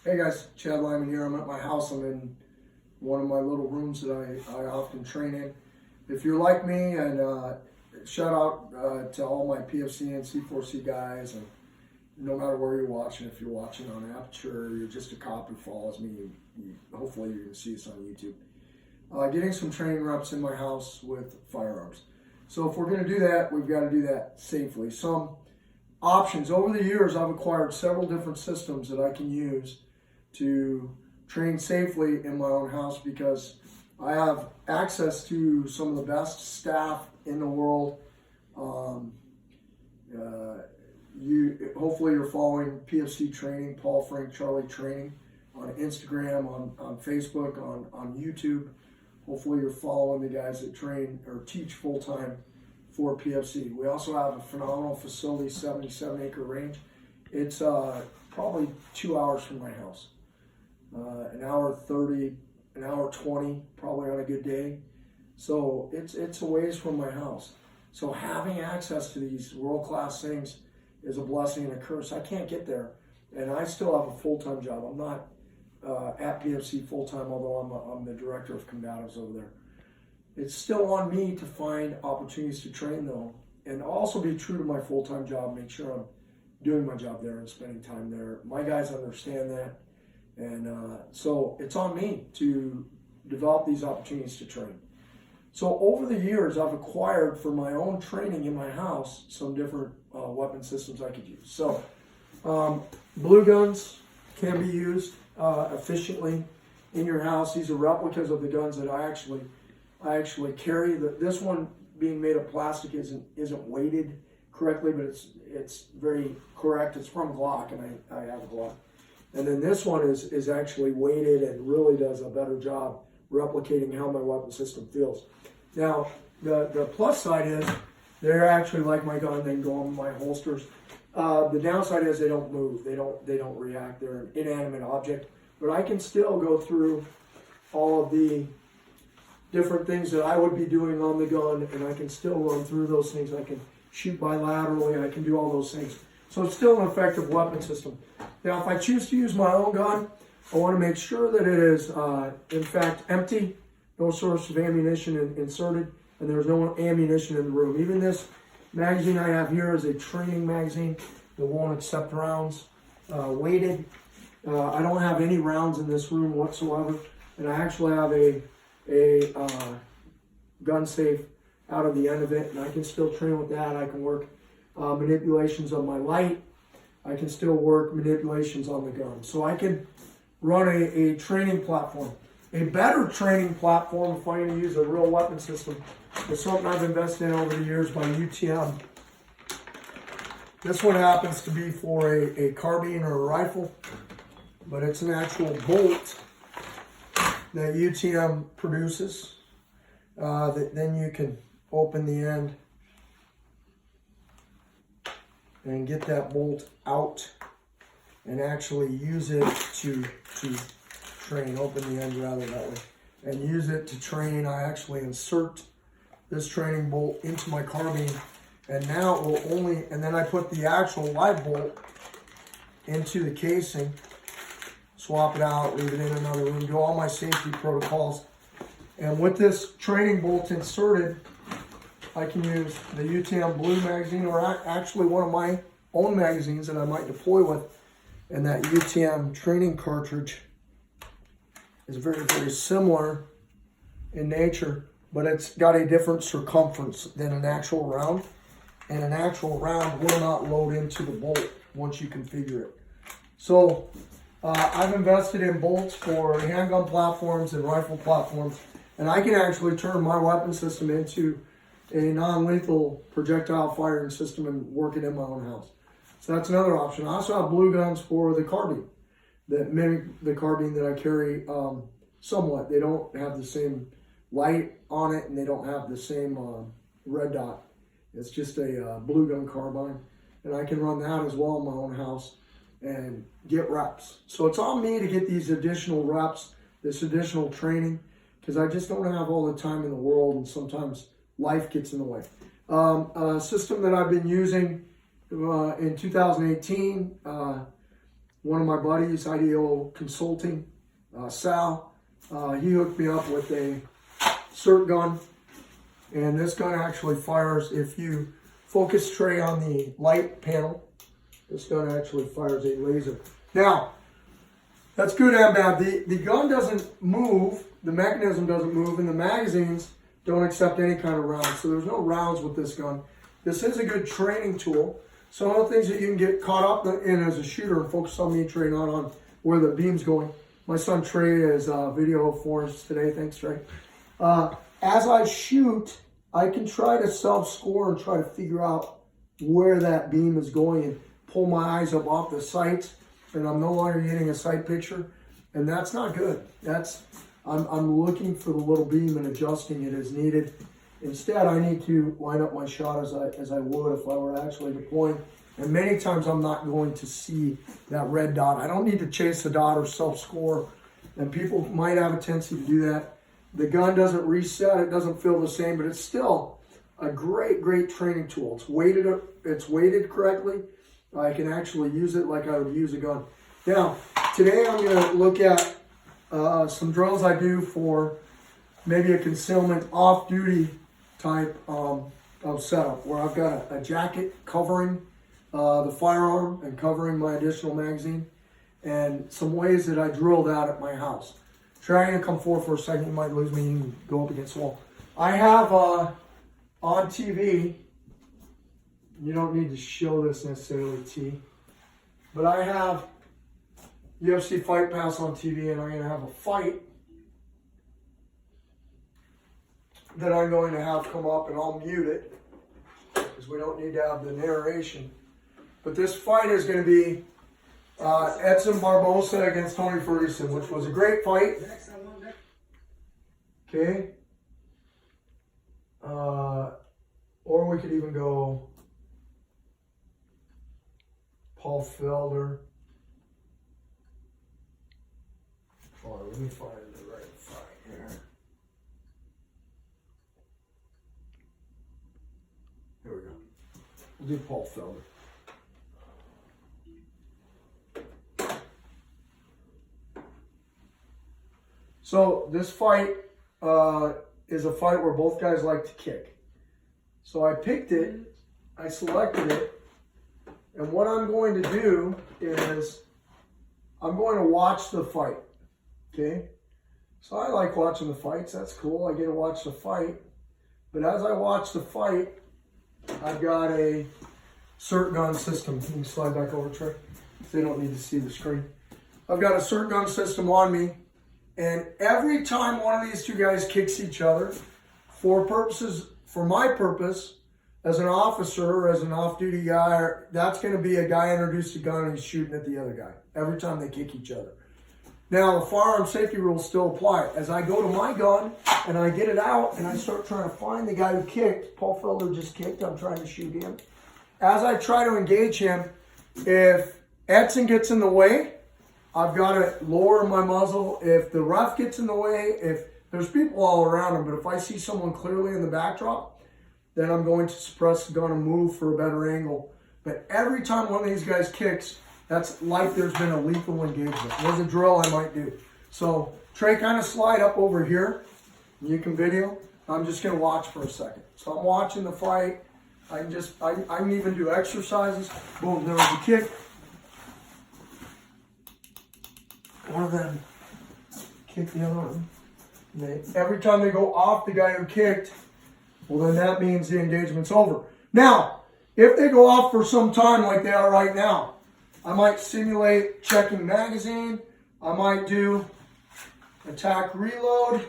Hey guys, Chad Lyman here. I'm at my house. I'm in one of my little rooms that I often train in. If you're like me, and shout out to all my PFC and C4C guys, and no matter where you're watching, if you're watching on Aperture, you're just a cop who follows me, hopefully you're going to see this on YouTube. Getting some training reps in my house with firearms. So if we're going to do that, we've got to do that safely. Some options. Over the years, I've acquired several different systems that I can use to train safely in my own house because I have access to some of the best staff in the world. Hopefully you're following PFC Training, Paul Frank Charlie Training on Instagram, on Facebook, on YouTube. Hopefully you're following the guys that train or teach full-time for PFC. We also have a phenomenal facility, 77-acre range. It's probably 2 hours from my house. An hour 30, an hour 20, probably on a good day. So it's a ways from my house. So having access to these world-class things is a blessing and a curse. I can't get there, and I still have a full-time job. I'm not at PFC full-time, although I'm the director of combatives over there. It's still on me to find opportunities to train, though, and also be true to my full-time job, make sure I'm doing my job there and spending time there. My guys understand that, and so it's on me to develop these opportunities to train. So over the years, I've acquired for my own training in my house some different weapon systems I could use. So blue guns can be used efficiently in your house. These are replicas of the guns that I actually carry. This one, being made of plastic, isn't weighted correctly, but it's very correct. It's from Glock, and I have a Glock. And then this one is actually weighted and really does a better job replicating how my weapon system feels. Now, the plus side is they're actually like my gun. They can go on my holsters. The downside is they don't move. They don't react. They're an inanimate object. But I can still go through all of the different things that I would be doing on the gun, and I can still run through those things. I can shoot bilaterally. I can do all those things. So it's still an effective weapon system. Now, if I choose to use my own gun, I want to make sure that it is, in fact, empty, no source of ammunition inserted, and there's no ammunition in the room. Even this magazine I have here is a training magazine that won't accept rounds, weighted. I don't have any rounds in this room whatsoever, and I actually have a gun safe out of the end of it, and I can still train with that. I can work manipulations of my light. I can still work manipulations on the gun. So I can run a training platform. A better training platform, if I'm going to use a real weapon system, is something I've invested in over the years by UTM. This one happens to be for a carbine or a rifle, but it's an actual bolt that UTM produces. That then you can open the end and get that bolt out and actually use it to train. Open the end rather that way and use it to train. I actually insert this training bolt into my carbine, and now it will only, and then I put the actual live bolt into the casing, swap it out, leave it in another room, do all my safety protocols. And with this training bolt inserted, I can use the UTM blue magazine, or actually one of my own magazines that I might deploy with. And that UTM training cartridge is very, very similar in nature, but it's got a different circumference than an actual round. And an actual round will not load into the bolt once you configure it. So I've invested in bolts for handgun platforms and rifle platforms, and I can actually turn my weapon system into a non-lethal projectile firing system and work it in my own house. So that's another option. I also have blue guns for the carbine that mimic the carbine that I carry somewhat. They don't have the same light on it, and they don't have the same red dot. It's just a blue gun carbine, and I can run that as well in my own house and get reps. So it's on me to get these additional reps, this additional training, because I just don't have all the time in the world, and sometimes life gets in the way. A system that I've been using in 2018 one of my buddies, IDO Consulting, Sal, he hooked me up with a SIRT gun. And this gun actually fires, if you focus Trey on the light panel, this gun actually fires a laser. Now, that's good and bad. The gun doesn't move, the mechanism doesn't move, and the magazines don't accept any kind of rounds. So there's no rounds with this gun. This is a good training tool. Some of the things that you can get caught up in as a shooter and focus on me, Trey, not on where the beam's going. My son Trey is video for us today. Thanks, Trey. As I shoot, I can try to self-score and try to figure out where that beam is going and pull my eyes up off the sights, and I'm no longer getting a sight picture, and that's not good. I'm looking for the little beam and adjusting it as needed. Instead, I need to line up my shot as I would if I were actually deploying. And many times I'm not going to see that red dot. I don't need to chase the dot or self-score. And people might have a tendency to do that. The gun doesn't reset. It doesn't feel the same, but it's still a great, great training tool. It's weighted correctly. I can actually use it like I would use a gun. Now, today I'm going to look at some drills I do for maybe a concealment off-duty type of setup where I've got a jacket covering the firearm and covering my additional magazine, and some ways that I drill that at my house. Trying to come forward for a second, you might lose me and go up against the wall. I have on TV, you don't need to show this necessarily, T, but I have UFC Fight Pass on TV, and I'm going to have a fight that I'm going to have come up, and I'll mute it because we don't need to have the narration. But this fight is going to be Edson Barbosa against Tony Ferguson, which was a great fight. Okay. Or we could even go Paul Felder. Hold on, let me find the right fight here. Here we go. We'll do Paul Felder. So this fight is a fight where both guys like to kick. So I picked it, I selected it, and what I'm going to do is I'm going to watch the fight, okay? So I like watching the fights, that's cool, I get to watch the fight. But as I watch the fight, I've got a SIRT gun system. You can slide back over, Trey. They don't need to see the screen. I've got a SIRT gun system on me. And every time one of these two guys kicks each other, for my purpose, as an officer or as an off-duty guy, that's going to be a guy introduced a gun and he's shooting at the other guy every time they kick each other. Now, the firearm safety rules still apply. As I go to my gun and I get it out and I start trying to find the guy who kicked, Paul Felder just kicked, I'm trying to shoot him. As I try to engage him, if Edson gets in the way, I've got to lower my muzzle. If the ref gets in the way, if there's people all around him, but if I see someone clearly in the backdrop, then I'm going to suppress the gun and move for a better angle. But every time one of these guys kicks, that's like there's been a lethal engagement. There's a drill I might do. So Trey, kind of slide up over here. You can video. I'm just going to watch for a second. So I'm watching the fight. I can even do exercises. Boom, there was a kick. One of them kicked the other one. Every time they go off the guy who kicked, well, then that means the engagement's over. Now, if they go off for some time like they are right now, I might simulate checking magazine. I might do attack reload.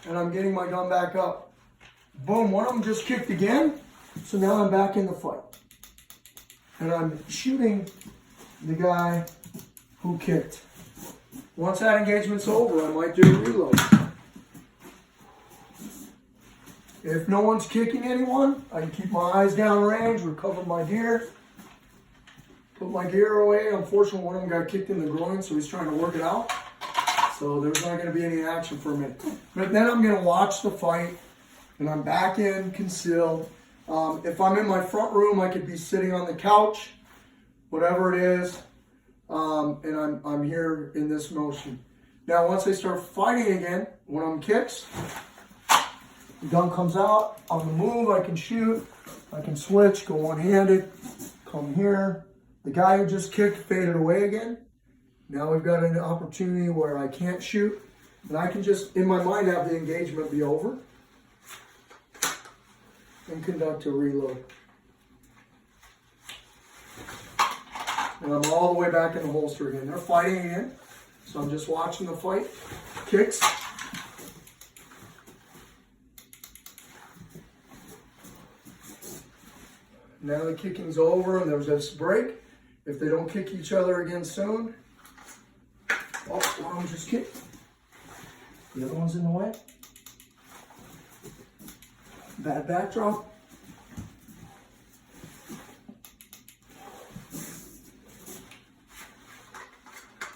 And I'm getting my gun back up. Boom, one of them just kicked again. So now I'm back in the fight. And I'm shooting the guy who kicked. Once that engagement's over, I might do a reload. If no one's kicking anyone, I can keep my eyes down range, recover my gear, put my gear away. Unfortunately, one of them got kicked in the groin, so he's trying to work it out. So there's not going to be any action for a minute. But then I'm going to watch the fight, and I'm back in, concealed. If I'm in my front room, I could be sitting on the couch, whatever it is. and I'm here in this motion. Now, once I start fighting again, one of them kicks, the gun comes out, on the move, I can shoot, I can switch, go one-handed, come here. The guy who just kicked faded away again. Now we've got an opportunity where I can't shoot, and I can just, in my mind, have the engagement be over and conduct a reload. And I'm all the way back in the holster again. They're fighting again, so I'm just watching the fight. Kicks. Now the kicking's over and there's this break. If they don't kick each other again soon, oh, one of them just kicked. The other one's in the way. Bad backdrop.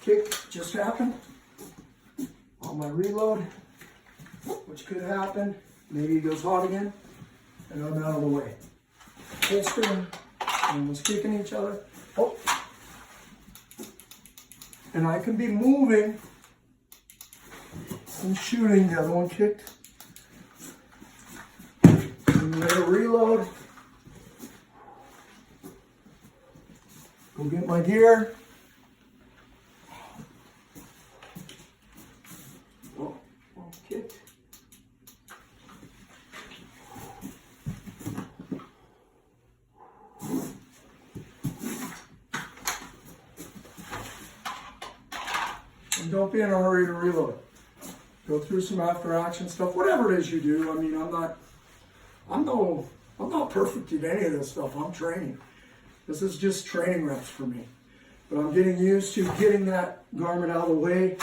Kick just happened on my reload, which could happen. Maybe he goes hot again, and I'm out of the way. Holster, everyone's kicking each other. Oh. And I can be moving and shooting. The other one kicked. And let it reload. Go get my gear. Oh, kicked. And don't be in a hurry to reload. Go through some after action stuff, whatever it is you do. I mean, I'm not perfect at any of this stuff. I'm training. This is just training reps for me. But I'm getting used to getting that garment out of the way,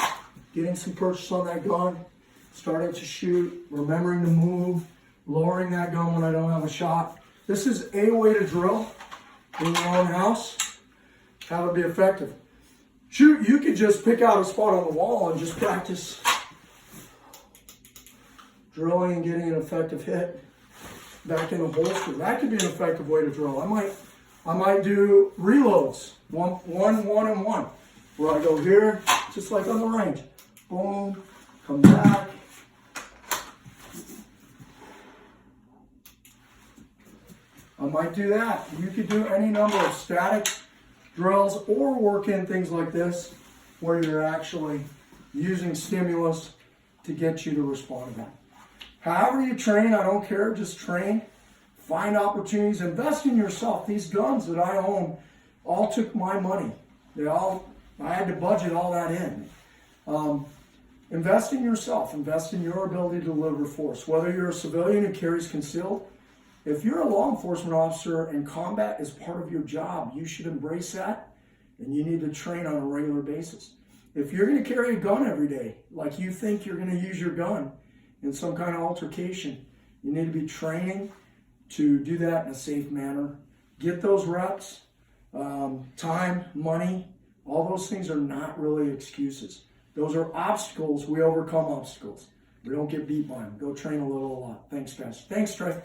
getting some purchase on that gun, starting to shoot, remembering to move, lowering that gun when I don't have a shot. This is a way to drill in your own house, have it be effective. Shoot, you could just pick out a spot on the wall and just practice drilling and getting an effective hit back in the holster. That could be an effective way to drill. I might do reloads, one, and one, where I go here, just like on the range. Boom, come back. I might do that. You could do any number of static drills or work in things like this where you're actually using stimulus to get you to respond to that. However you train, I don't care, just train. Find opportunities, invest in yourself. These guns that I own all took my money. I had to budget all that in. Invest in yourself, invest in your ability to deliver force. Whether you're a civilian who carries concealed, if you're a law enforcement officer and combat is part of your job, you should embrace that, and you need to train on a regular basis. If you're going to carry a gun every day, like you think you're going to use your gun in some kind of altercation, you need to be training to do that in a safe manner. Get those reps, time, money, all those things are not really excuses. Those are obstacles. We overcome obstacles. We don't get beat by them. Go train a lot. Thanks, guys. Thanks, Trey.